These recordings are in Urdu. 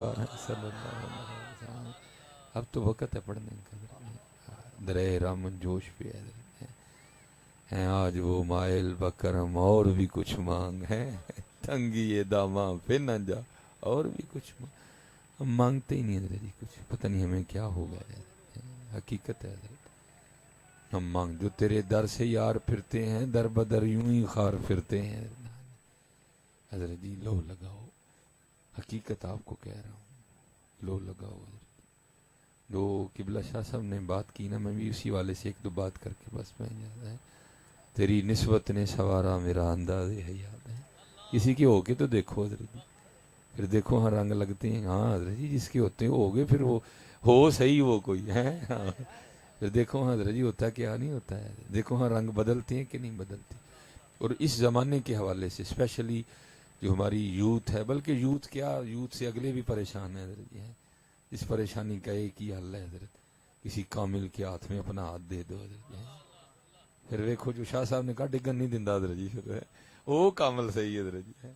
صلی اللہ علیہ وسلم. اب تو وقت ہے پڑھنے کا. درے رامن جوش پہ ہے آج وہ مائل بکرم اور بھی کچھ مانگ ہے تنگی یہ داماں پہ نہ جا اور بھی کچھ مانگ. ہم مانگتے ہی نہیں حضرت جی کچھ. پتہ نہیں ہمیں کیا ہو گیا ہے. حقیقت ہے حضرت. ہم مانگ جو تیرے در سے یار پھرتے ہیں در بدر یوں ہی خار پھرتے ہیں. حضرت جی لو لگاؤ. حقیقت آپ کو کہہ رہا ہوں. لو لگاؤ حضرت. جو قبلہ شاہ صاحب نے بات کی نا, میں بھی اسی والے سے ایک دو بات کر کے بس میں جاتا ہے. تیری نسبت نے سوارا میرا انداز حیات ہے. کسی کے ہو کے تو دیکھو حضرت جی, پھر دیکھو ہاں رنگ لگتے ہیں. ہاں حضرت جی جس کے ہوتے ہیں ہو گئے, پھر وہ ہو صحیح وہ کوئی ہے. ہاں پھر دیکھو ہاں حضرت جی ہوتا کیا نہیں ہوتا ہے. دیکھو ہاں رنگ بدلتے ہیں کہ نہیں بدلتے. اور اس زمانے کے حوالے سے اسپیشلی جو ہماری یوتھ ہے, بلکہ یوتھ کیا یوتھ سے اگلے بھی پریشان ہیں حضرت جی. اس پریشانی کا ایک ہی حل ہے حضرت, کسی کامل کے ہاتھ میں اپنا ہاتھ دے دو حضرت جی. پھر دیکھو جو شاہ صاحب نے کہا ڈگن نہیں دیندا حضرت جی, پھر وہ کامل صحیح ہے حضرت جی.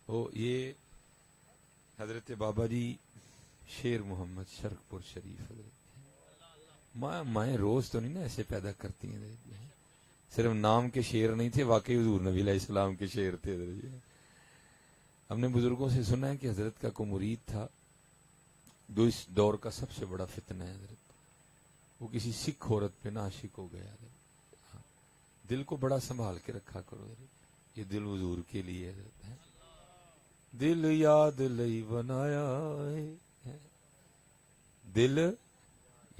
وہ یہ حضرت بابا جی شیر محمد شرک پور شریف حضرت مائیں روز تو نہیں نا ایسے پیدا کرتی ہیں حضرت جی. صرف نام کے شیر نہیں تھے, واقعی حضور نبی علیہ السلام کے شیر تھے حضرت جی. ہم نے بزرگوں سے سنا ہے کہ حضرت کا کوئی مرید تھا جو اس دور کا سب سے بڑا فتنہ ہے حضرت. وہ کسی سکھ عورت پہ ناشک ہو گیا حضرت. ہاں. دل کو بڑا سنبھال کے رکھا کرو حضرت, یہ دل حضور کے لیے حضرت ہے. دل یاد لئی بنایا ہے, دل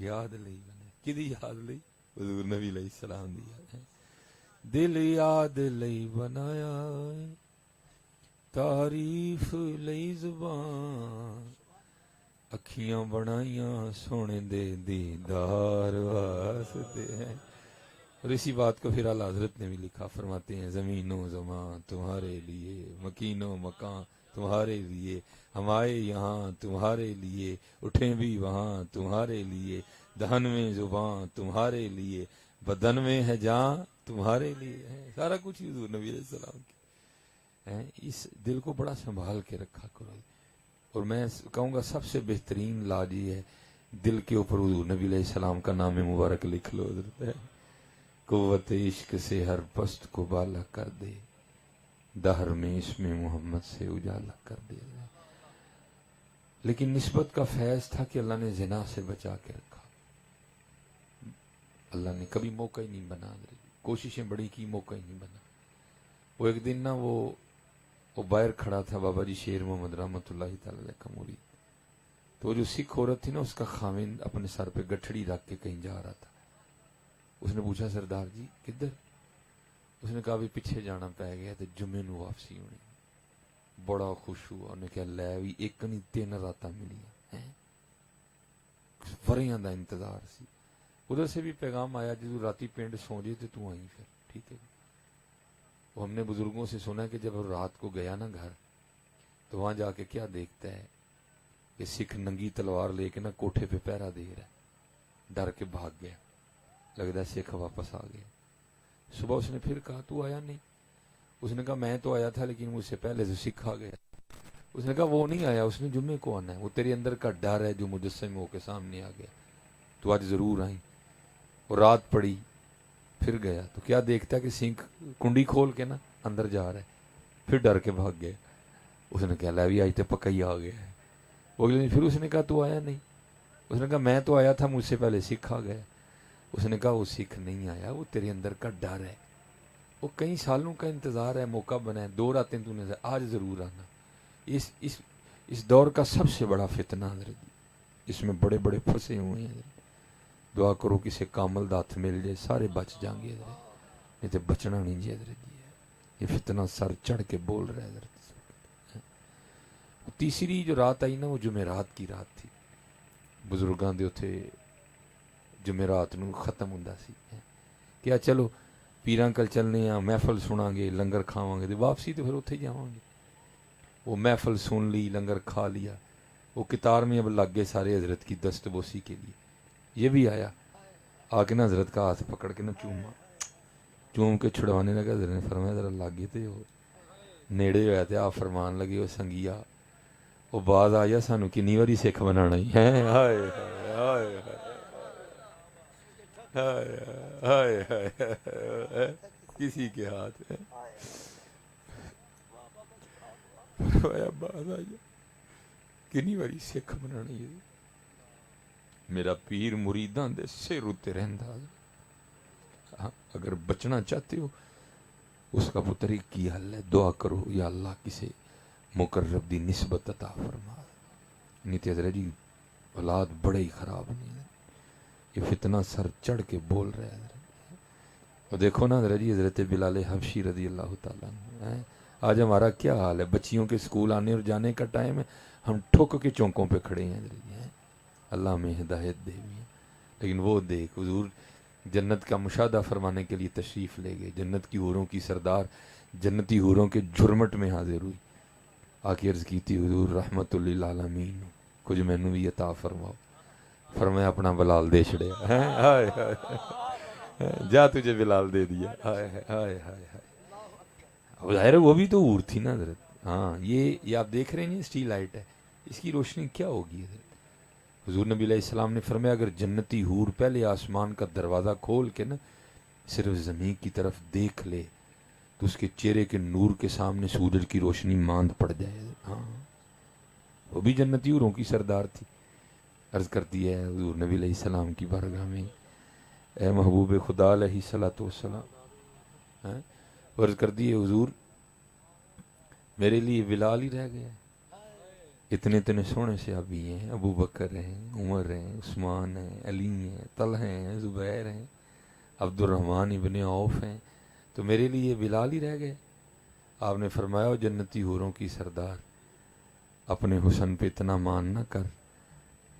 یاد لئی بنایا. کدی یاد لئی؟ حضور نبی علیہ السلام دی یاد ہے. دل یاد لئی بنایا ہے, تعریف لئی زبان, اکھیاں بنائیاں سونے دے دیدار واسطے ہیں. اور اسی بات کو پھر اعلیٰ حضرت نے بھی لکھا, فرماتے ہیں زمین و زمان تمہارے لیے, مکین و مکان تمہارے لیے, ہم آئے یہاں تمہارے لیے, اٹھیں بھی وہاں تمہارے لیے, دہن میں زبان تمہارے لیے, بدن میں ہے جان تمہارے لیے ہے. سارا کچھ حضور نبی علیہ السلام کی ہے. اس دل کو بڑا سنبھال کے رکھا کرو. اور میں کہوں گا سب سے بہترین علاج یہ ہے, دل کے اوپر حضور نبی علیہ السلام کا نام مبارک لکھ لو حضرت ہے. قوت عشق سے ہر پست کو بالا کر دے, دہر میں اس میں محمد سے اجالا کر دے. لیکن نسبت کا فیض تھا کہ اللہ نے زنا سے بچا کے رکھا. اللہ نے کبھی موقع ہی نہیں بنا, کوششیں بڑی کی, موقع ہی نہیں بنا. وہ ایک دن نا وہ باہر کھڑا تھا بابا جی شیر محمد رحمۃ اللہ تعالی علیہ کا مرید. تو جو سکھ عورت تھی نا, اس کا خاوند اپنے سر پہ گٹھڑی رکھ کے کہیں جا رہا تھا. اس نے پوچھا سردار جی کدھر؟ اس نے کہا بھی پیچھے جانا پہ گیا تو جمعے نو واپسی ہونی. بڑا خوش ہوا, انہیں کہا لے بھی ایک نہیں 3 راتاں ملیاں, وریاں دا انتظار سی. ادھر سے بھی پیغام آیا جدو راتی پنڈ سو جے تو آئی پھر ٹھیک ہے. وہ ہم نے بزرگوں سے سنا کہ جب رات کو گیا نا گھر, تو وہاں جا کے کیا دیکھتا ہے کہ سکھ ننگی تلوار لے کے نا کوٹھے پہ پہرا دے رہا ہے. ڈر کے بھاگ گیا, لگتا ہے سکھ واپس آ گیا. صبح اس نے پھر کہا تو آیا نہیں؟ اس نے کہا میں تو آیا تھا لیکن مجھ سے پہلے سے سکھ آ گیا. اس نے کہا وہ نہیں آیا, اس نے جمعے کو آنا ہے. وہ تیرے اندر کا ڈر ہے جو مجسم ہو کے سامنے آ گیا. تو آج ضرور آئی. اور رات پڑی, پھر گیا تو کیا دیکھتا ہے کہ سنگھ کنڈی کھول کے نا اندر جا رہا ہے. پھر ڈر کے بھاگ گیا. اس نے کہا لے بھی آج تو پکا ہی آ گیا ہے. وہ پھر اس نے کہا تو آیا نہیں؟ اس نے کہا میں تو آیا تھا, مجھ سے پہلے سکھ آ گیا. اس نے کہا وہ سکھ نہیں آیا, وہ تیرے اندر کا ڈر ہے. وہ کئی سالوں کا انتظار ہے, موقع بنا ہے, 2 راتیں تو نے آج ضرور آنا. اس دور کا سب سے بڑا فتنہ حضرت, اس میں بڑے بڑے پھنسے ہوئے ہیں. دعا کرو کسی کامل دا ہاتھ مل جائے, سارے بچ جائیں گے حضرت, نہیں تو بچنا نہیں جی حضرت. یہ فتنہ سر چڑھ کے بول رہا ہے حضرت. تیسری جو رات آئی نا, وہ جمعرات کی رات تھی. بزرگاں دے اتھے جمعرات نو ختم ہوندا سی. کیا چلو پیراں کل چلنے ہیں, محفل سناں گے, لنگر کھاواں گے, تو واپسی تو پھر اتھے ہی جاواں گے. وہ محفل سن لی, لنگر کھا لیا. وہ کتار میں اب لگ گئے سارے حضرت کی دست بوسی کے لیے. یہ بھی آیا, آ کے نا حضرت کا ہاتھ پکڑ کے نا چوم کے چھڑوانے لگا. حضرت نے فرمایا ذرا لاگے تے ہو, نیڑے ہویا تے آپ فرمان لگے, وہ سنگیا وہ بعد آیا سانو کنی واری سکھ بنانا ہی ہے. ہائے ہائے ہائے ہائے ہائے ہائے کسی کے ہاتھ ہے. بعد آیا کنی واری سکھ بنانا ہی. میرا پیر مریداں دے سر اتے رہندا. اگر بچنا چاہتے ہو اس کا پتر کی حل ہے, دعا کرو یا اللہ کسے مقرب دی نسبت عطا فرما. نہیں تے حضرت جی اولاد بڑے ہی خراب نہیں ہے. یہ فتنہ سر چڑھ کے بول رہے ہیں. اور دیکھو نا حضرت جی, حضرت بلال حبشی رضی اللہ تعالیٰ عنہ, آج ہمارا کیا حال ہے. بچیوں کے اسکول آنے اور جانے کا ٹائم ہے, ہم ٹھک کے چونکوں پہ کھڑے ہیں حضرت جی. اللہ میں ہدایت دے بھی. لیکن وہ دیکھ حضور جنت کا مشاہدہ فرمانے کے لیے تشریف لے گئے. جنت کی حوروں کی سردار جنتی حوروں کے جھرمٹ میں حاضر ہوئی. آ کے عرض کی تھی حضور رحمت للعالمین کچھ مینوں بھی عطا فرماؤ. فرمایا اپنا بلال دے چھڑیا. جا تجھے بلال دے دیا. ہائے ہائے ہائے ہائے. ظاہر ہے وہ بھی تو حور تھی نا حضرت. ہاں یہ آپ دیکھ رہے ہیں اسٹی لائٹ ہے, اس کی روشنی کیا ہوگی حضرت. حضور نبی علیہ السلام نے فرمایا اگر جنتی حور پہلے آسمان کا دروازہ کھول کے نا صرف زمین کی طرف دیکھ لے تو اس کے چہرے کے نور کے سامنے سورج کی روشنی ماند پڑ جائے. ہاں وہ بھی جنتی حوروں کی سردار تھی. عرض کرتی ہے حضور نبی علیہ السلام کی بارگاہ میں, اے محبوب خدا علیہ الصلوۃ والسلام, عرض کرتی ہے حضور میرے لیے بلال ہی رہ گیا. اتنے سونے صحابی ہیں, ابو بکر ہیں, عمر ہیں, عثمان ہیں, علی ہیں, طلحہ ہیں, زبیر ہیں, عبد الرحمن ابن عوف ہیں, تو میرے لیے بلال ہی رہ گئے. آپ نے فرمایا جنتی حوروں کی سردار اپنے حسن پہ اتنا مان نہ کر.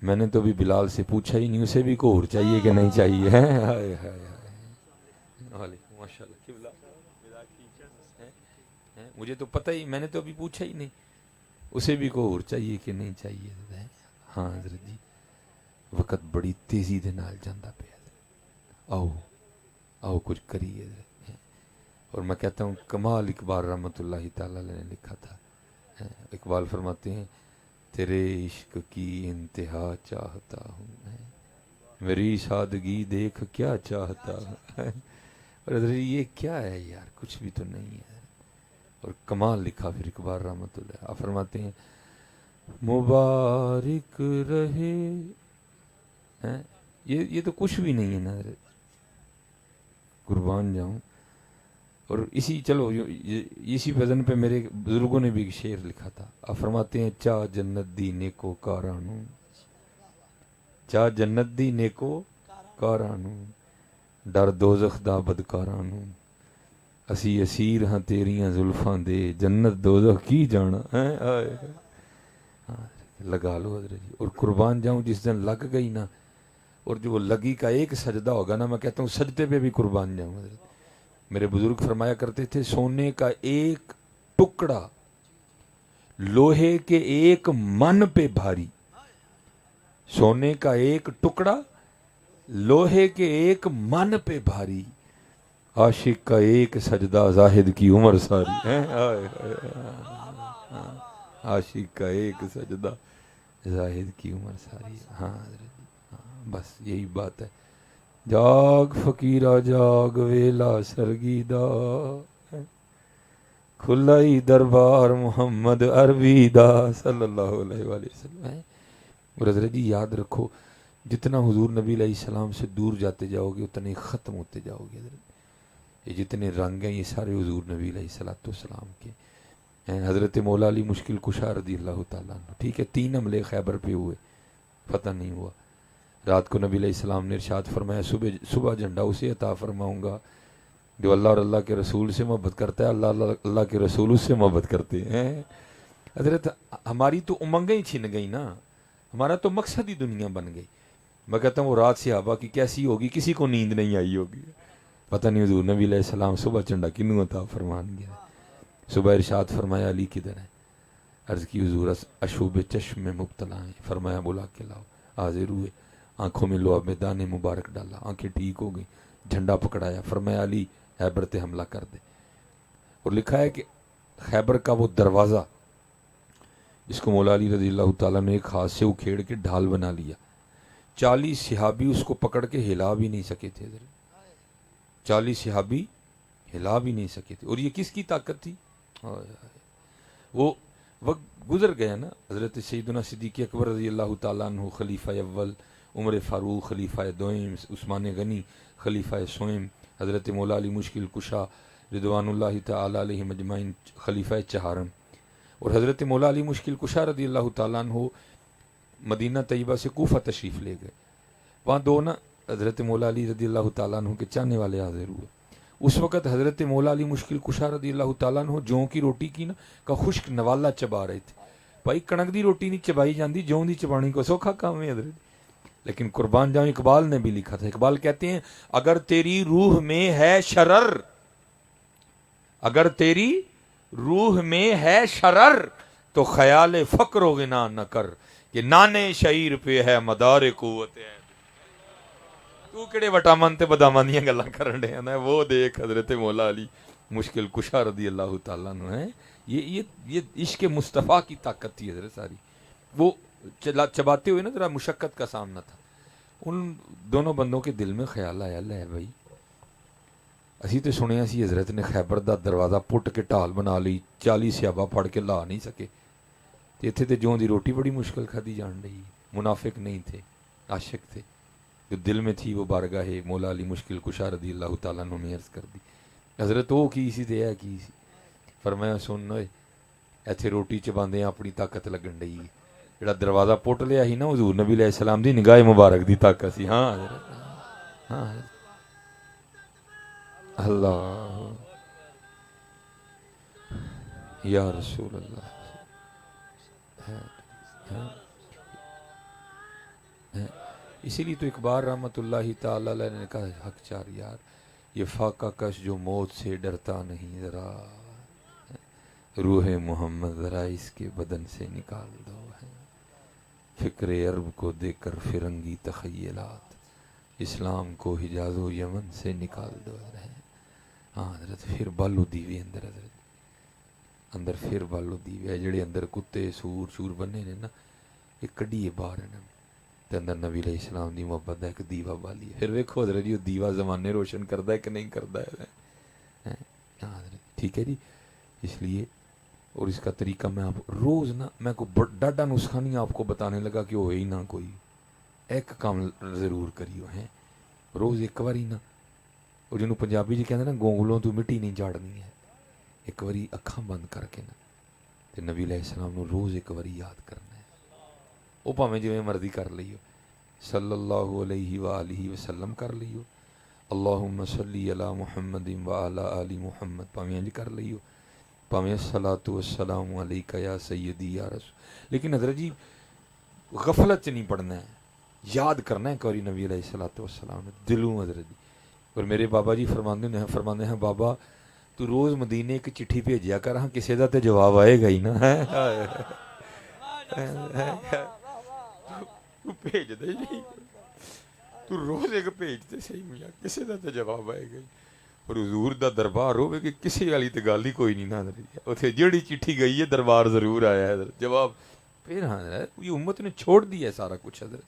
میں نے تو بھی بلال سے پوچھا ہی نہیں, اسے بھی کو حور چاہیے کہ نہیں چاہیے. ہائے ہائے وعلیکم ماشاء اللہ. مجھے تو پتہ ہی, میں نے تو ابھی پوچھا ہی نہیں اسے بھی کو اور چاہیے کہ نہیں چاہیے. ہاں حضرت جی وقت بڑی تیزی دے نال جاندا پیا. آؤ آؤ کچھ کریے. اور میں کہتا ہوں کمال اقبال رحمۃ اللہ تعالی نے لکھا تھا. اقبال فرماتے ہیں تیرے عشق کی انتہا چاہتا ہوں میں, میری سادگی دیکھ کیا چاہتا ہوں. اور حضرت یہ کیا ہے یار, کچھ بھی تو نہیں ہے. اور کمال لکھا پھر اقبال رحمۃ اللہ. آپ فرماتے ہیں مبارک رہے, یہ تو کچھ بھی نہیں ہے نا, قربان جاؤں. اور اسی چلو اسی وزن پہ میرے بزرگوں نے بھی ایک شعر لکھا تھا. آپ فرماتے ہیں چاہ جنت دی نیکو کارانو, چاہ جنت دی نیکو کارانو, ڈر دوزخ دا بدکارانو, اسی اسیر ہاں تیریاں زلفاں دے, جنت دوزخ کی جانا. لگا لو حضرت جی. اور قربان جاؤں جس دن لگ گئی نا, اور جو وہ لگی کا ایک سجدہ ہوگا نا, میں کہتا ہوں سجدے پہ بھی قربان جاؤں حضرت. میرے بزرگ فرمایا کرتے تھے سونے کا ایک ٹکڑا لوہے کے ایک من پہ بھاری, سونے کا ایک ٹکڑا لوہے کے ایک من پہ بھاری, عاشق کا ایک سجدہ زاہد کی عمر ساری. عاشق کا ایک سجدہ زاہد کی عمر ساری. ہاں بس یہی بات ہے. جاگ فقیرہ جاگ ویلا سرگیدہ, کھلائی دربار محمد عربی دا صلی اللہ علیہ وآلہ وسلم. اور حضرت جی یاد رکھو جتنا حضور نبی علیہ السلام سے دور جاتے جاؤ گے اتنے ختم ہوتے جاؤ گے. یہ جتنے رنگ ہیں یہ سارے حضور نبی علیہ الصلوۃ والسلام کے ہیں. حضرت مولا علی مشکل کشا رضی اللہ تعالیٰ عنہ, ٹھیک ہے 3 حملے خیبر پہ ہوئے, فتح نہیں ہوا. رات کو نبی علیہ السلام نے ارشاد فرمایا صبح جھنڈا اسے عطا فرماؤں گا جو اللہ اور اللہ کے رسول سے محبت کرتا ہے, اللہ کے رسول اس سے محبت کرتے ہیں. حضرت ہماری تو امنگیں ہی چھن گئی نا, ہمارا تو مقصد ہی دنیا بن گئی. میں کہتا ہوں وہ رات صحابہ کی کیسی ہوگی, کسی کو نیند نہیں آئی ہوگی. پتہ نہیں حضور نبی علیہ السلام صبح جھنڈا کنوں عطا فرمان گیا. صبح ارشاد فرمایا علی کدھر ہے, عرض کی حضور اشوب چشم میں مبتلا ہیں. فرمایا بلا کے لاؤ. حاضر ہوئے, آنکھوں میں لعاب میں دانے مبارک ڈالا, آنکھیں ٹھیک ہو گئی, جھنڈا پکڑایا. فرمایا علی خیبر تے حملہ کر دے. اور لکھا ہے کہ خیبر کا وہ دروازہ اس کو مولا علی رضی اللہ تعالیٰ نے ایک ہاتھ سے اکھیڑ کے ڈھال بنا لیا. 40 صحابی اس کو پکڑ کے ہلا بھی نہیں سکے تھے. 40 صحابی ہلا بھی نہیں سکے تھے. اور یہ کس کی طاقت تھی؟ وہ وقت گزر گیا نا. حضرت سیدنا صدیق اکبر رضی اللہ تعالیٰ عنہ خلیفہ اول، عمر فاروق خلیفہ دوئم، عثمان غنی خلیفہ سوئم، حضرت مولا علی مشکل کشا رضوان اللہ تعالیٰ علیہ مجمعین خلیفہ چہارم، اور حضرت مولا علی مشکل کشا رضی اللہ تعالیٰ عنہ مدینہ طیبہ سے کوفہ تشریف لے گئے. وہاں دو نا حضرت مولا علی رضی اللہ تعالیٰ عنہ کے چاہنے والے حاضر ہوئے. اس وقت حضرت مولا علی مشکل کشا رضی اللہ تعالیٰ عنہ جوں کی روٹی کی نا کا خشک نوالا چبا رہے تھے. بھائی کنک دی روٹی نہیں چبائی جاندی، جوں دی چبانی کو سوکھا کام ہے حضرت. لیکن قربان جاؤں اقبال نے بھی لکھا تھا. اقبال کہتے ہیں اگر تیری روح میں ہے شرر، اگر تیری روح میں ہے شرر تو خیال فقر و غنا نہ کر کہ نانے شعیر پہ ہے مدار قوت ہے. تو کڑے وٹامن تے بدامن دیاں گلاں کرن دے نا. وہ دیکھ حضرت مولا علی مشکل کشا رضی اللہ تعالیٰ عنہ ہے. یہ عشق مصطفیٰ کی طاقت تھی حضرت ساری. وہ چباتے ہوئے نا ذرا مشقت کا سامنا تھا. ان دونوں بندوں کے دل میں خیال آیا لے بھائی اسی تو سنیا سی حضرت نے خیبر دا دروازہ پٹ کے ٹال بنا لی، 40 صحابہ پڑھ کے لا نہیں سکے. اتنے تے جوں دی روٹی بڑی مشکل کھادی جان رہی. منافق نہیں تھے، عاشق تھے. جو دل میں تھی وہ بارگاہ مولا علی مشکل کشا رضی اللہ تعالیٰ عنہ نے عرض کر دی. حضرت وہ کی سی تے کی سی. فرمایا سن اوئے ایتھے روٹی چباندے اپنی طاقت لگن ڈئی. جڑا دروازہ پٹ لیا ہی نا حضور نبی علیہ السلام دی نگاہ مبارک دی طاقت سی. ہاں حضرت، ہاں اللہ یا رسول اللہ. اسی لیے تو اقبال رحمۃ اللہ تعالی علیہ نے کہا حق چار یار یہ فاقہ کش جو موت سے ڈرتا نہیں، ذرا روح محمد ذرا اس کے بدن سے نکال دو. فکر عرب کو دیکھ کر فرنگی تخیلات، اسلام کو حجاز و یمن سے نکال دو. ہاں حضرت پھر بالو دیوے اندر، حضرت اندر پھر بالو دیوے جڑے اندر کتے سور شور بنے نے نا ایک کڈیے باہر نا تے اندر نبی علیہ السلام دی محبت دا ایک دیوا بالی. پھر ویکھو حضرت جی وہ دیوا زمانے روشن کردا ہے کہ نہیں کردا ہے. ہاں حضرت ٹھیک ہے جی. اس لیے اور اس کا طریقہ میں آپ روز نا میں کو ڈاڈا نسخہ نہیں آپ کو بتانے لگا کہ ہوئے ہی نہ کوئی ایک کام ضرور کریو ہیں روز ایک باری نا. اور جنہوں پنجابی جی کہتے ہیں نا گونگلوں تو مٹی نہیں جاڑنی ہے. ایک باری اکھاں بند کر کے نا تے نبی علیہ السلام نو روز ایک باری یاد کرنا ہے. وہ پاویں جویں مرضی کر لئیو، صلی اللہ علیہ وآلہ وسلم کر لئیو، اللہم صلی علی محمد وعلی آل محمد پاویں انج کر لئیو، پاویں الصلاۃ والسلام علیکہ یا سیدی یا رسول. لیکن حضرت جی غفلت چ نہیں پڑھنا ہے، یاد کرنا ہے کوئی نبی علیہ الصلوۃ والسلام نے دلوں. حضرت جی اور میرے بابا جی فرماندے ہیں بابا تو روز مدینے ایک چٹھی بھیجیا کر، ہاں کسی دا تے جواب آئے گا ہی نا. تو بھیج دے جی، تو روز ایک بھیج دے صحیح میاں، کسی دا تے جواب آئے گا. اور حضور دا دربار ہوے کہ کسی والی تے گل ہی کوئی نہیں نا حضرت. اوتھے جیڑی چٹھی گئی ہے دربار ضرور آیا ہے حضرت جواب. پھر ہاں یہ امت نے چھوڑ دیا ہے سارا کچھ حضرت.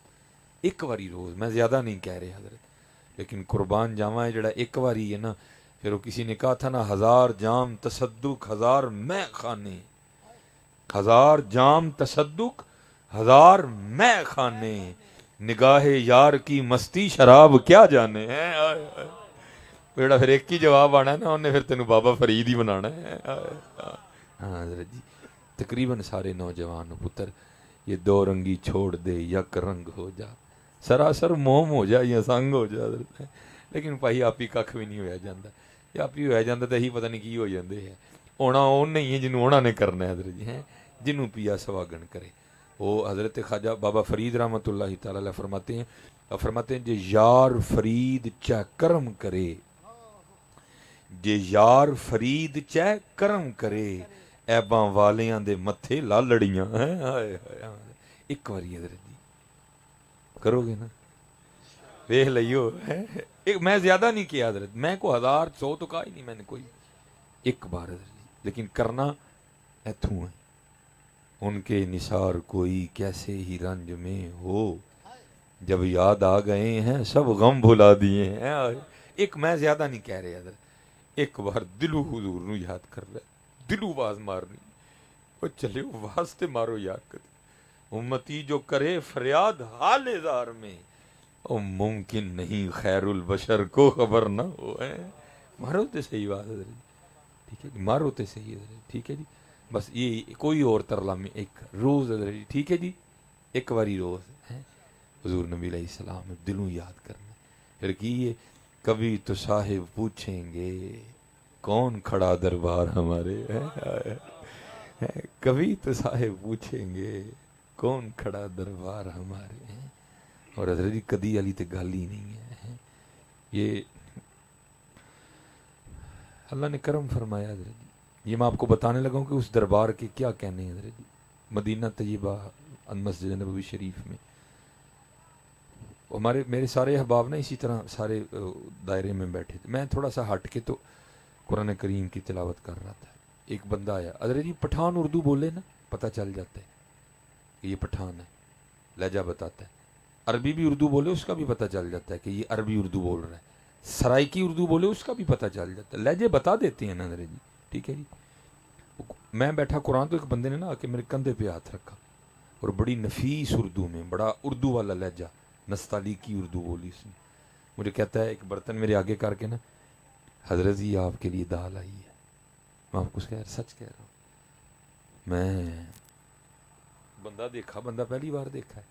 ایک واری روز، میں زیادہ نہیں کہہ رہے حضرت، لیکن قربان جاواں ہے جڑا ایک واری ہے نا. پھر وہ کسی نے کہا تھا نا 1000 جام تصدق 1000 میں خانے، 1000 جام تصدق 1000 میں خانے، نگاہ یار کی مستی شراب کیا جانے ہیں. بیڑا پھر ایک ہی جواب آنا ہے نا انہیں پھر تینوں بابا فرید ہی بنانا ہے. ہاں حضرت جی تقریباً سارے نوجوان پتر یہ دو رنگی چھوڑ دے یک رنگ ہو جا، سراسر موم ہو جا یا سنگ ہو جا. لیکن بھائی آپ ہی کھ بھی نہیں ہویا جاندہ، یا آپ ہی ہویا جاندہ تو ہی پتہ نہیں کی ہو جاندے ہیں. ہونا وہ نہیں ہے جنہوں ہونا نے کرنا ہے حضرت جی. ہیں جنہوں پیا سواگن کرے. وہ حضرت خواجہ بابا فرید رحمۃ اللہ تعالی علیہ فرماتے ہیں جے یار فرید چہ کرم کرے، جے یار فرید چہ کرم کرے، ایباں والیاں دے متھے لا لڑیاں. ایک باری حضرت جی کرو گے نا ویکھ لئیو. میں زیادہ نہیں کیا حضرت، میں کو 1000 100 تو کہا ہی نہیں میں نے کوئی. ایک بار حضرت جی لیکن کرنا ایتھوں ہے، ان کے نثار کوئی کیسے ہی رنج میں ہو، جب یاد آ گئے ہیں سب غم بھلا دیے ہیں۔ ایک میں زیادہ نہیں کہہ رہے حضرت، ایک بار دلو حضور نو یاد کر لے، دلو باز مارنی، وہ چلے واسطے مارو یاد کر امتی جو کرے فریاد حال زار میں، او ممکن نہیں خیر البشر کو خبر نہ ہو۔ مارو تے صحیح بات ہے حضرت، ٹھیک ہے جی، مارو تے صحیح ہے حضرت، ٹھیک ہے جی، بس یہ کوئی اور ترلا میں ایک روز حضرت جی، ٹھیک ہے جی، ایک باری روز ہے حضور نبی علیہ السلام دلوں یاد کرنا۔ پھر کیے کبھی تو صاحب پوچھیں گے کون کھڑا دربار ہمارے، کبھی تو صاحب پوچھیں گے کون کھڑا دربار ہمارے ہیں۔ اور حضرت جی کدی علی تے گل ہی نہیں ہے، یہ اللہ نے کرم فرمایا حضرت جی۔ یہ میں آپ کو بتانے لگا ہوں کہ اس دربار کے کیا کہنے ہیں حضرت جی۔ مدینہ طیبہ مسجد نبوی شریف میں میرے سارے احباب نا اسی طرح سارے دائرے میں بیٹھے تھے، میں تھوڑا سا ہٹ کے تو قرآن کریم کی تلاوت کر رہا تھا۔ ایک بندہ آیا، حضرت جی پٹھان اردو بولے نا پتہ چل جاتا ہے کہ یہ پٹھان ہے، لہجہ بتاتا ہے۔ عربی بھی اردو بولے اس کا بھی پتہ چل جاتا ہے کہ یہ عربی اردو بول رہا ہے۔ سرائکی اردو بولے اس کا بھی پتہ چل جاتا ہے، لہجے بتا دیتے ہیں نا حضرت جی، ٹھیک ہے جی۔ میں بیٹھا قرآن تو ایک بندے نے نا آ کے میرے کندھے پہ ہاتھ رکھا اور بڑی نفیس اردو میں، بڑا اردو والا لہجہ، نستعلیقی اردو بولی اس نے۔ مجھے کہتا ہے ایک برتن میرے آگے کر کے نا، حضرت جی آپ کے لیے دال آئی ہے۔ میں آپ کو سچ کہہ رہا ہوں، میں بندہ دیکھا، بندہ پہلی بار دیکھا ہے۔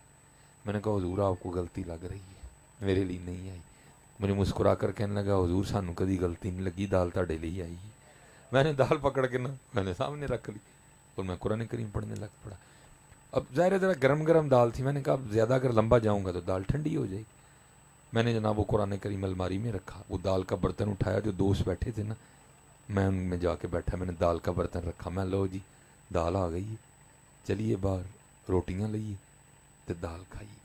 میں نے کہا حضور آپ کو غلطی لگ رہی ہے، میرے لیے نہیں آئی۔ مجھے مسکرا کر کہنے لگا حضور سانو کدی غلطی نہیں لگی، دال تہاڈے لیے آئی ہے۔ میں نے دال پکڑ کے نا میں نے سامنے رکھ لی اور میں قرآن کریم پڑھنے لگ پڑا۔ اب ظاہر ہے ذرا گرم گرم دال تھی، میں نے کہا زیادہ اگر لمبا جاؤں گا تو دال ٹھنڈی ہو جائے گی۔ میں نے جناب وہ قرآن کریم الماری میں رکھا، وہ دال کا برتن اٹھایا، جو دوست بیٹھے تھے نا میں ان میں جا کے بیٹھا، میں نے دال کا برتن رکھا، میں لو جی دال آ گئی ہے، چلیے باہر روٹیاں لئیے تو دال کھائیے۔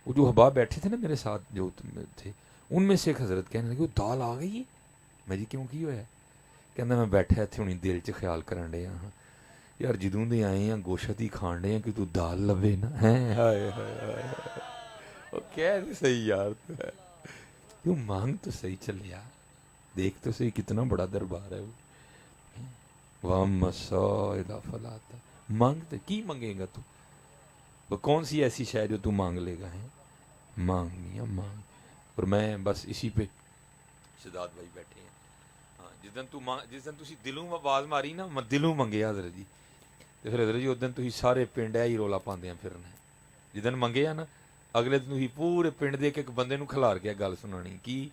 وہ جو احباب بیٹھے تھے نا میرے ساتھ جو تھے، ان میں سے ایک حضرت کہنے لگے وہ دال آ گئی ہے۔ میں جی کیوں کی ہویا ہے؟ کہنا میں بیٹھا اتنے ہونی دل چ خیال کرن ڈیا ہاں یار جدوں دے آئے ہیں گوشت ہی کھان ڈے ہیں کہ تو دال لبے نا، ہیں ہائے ہائے ہائے، وہ کہہ نہیں صحیح یار، تو ہے کیوں مانگ تو صحیح چلیا، دیکھ تو صحیح کتنا بڑا دربار ہے وہ۔ وَأَمَّا السَّائِلَ فَلَا تَنْهَرْ، مانگتے کی منگے گا تو؟ وہ کون سی ایسی شے جو تو مانگ لے گا ہے؟ مانگ میاں مانگ۔ اور میں بس اسی پہ شداد بھائی بیٹھے ہیں، ہاں جس دن تسی دلوں آواز ماری نا میں دلوں منگیا حضرت جی، تو پھر حضرت جی اس دن تسی سارے پنڈ ہی رولا پاندے ہیں پھرنا ہے۔ جس دن منگیا نا اگلے دن تسی پورے پنڈ دے کے ایک بندے نو کھلار کے گل سنانی کی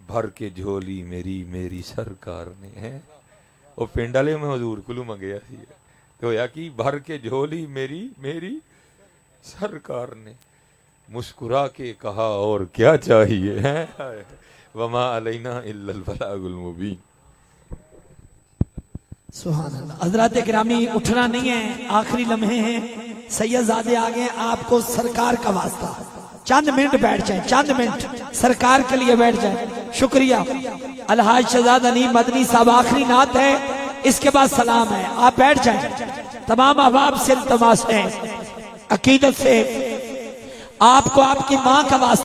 بھر کے جھولی میری میری سرکار نے ہے، وہ پنڈ والے میں حضور کلو منگیا سی، تو ہویا کہ بھر کے جھولی میری میری سرکار نے مسکرا کے کہا اور کیا چاہیے ہے، وما علینا الا البلاغ المبین۔ سبحان اللہ۔ حضرات گرامی اٹھنا نہیں ہے، آخری لمحے ہیں، سید زادے آگے ہیں، آپ کو سرکار کا واسطہ چند منٹ بیٹھ جائیں، چند منٹ سرکار کے لیے بیٹھ جائیں۔ شکریہ الحاج شہزاد انیب مدنی صاحب، آخری نعت ہے، اس کے بعد سلام ہے، آپ بیٹھ جائیں۔ تمام احباب سے التماس ہے، عقیدت سے آپ کو آپ کی ماں کا واسطہ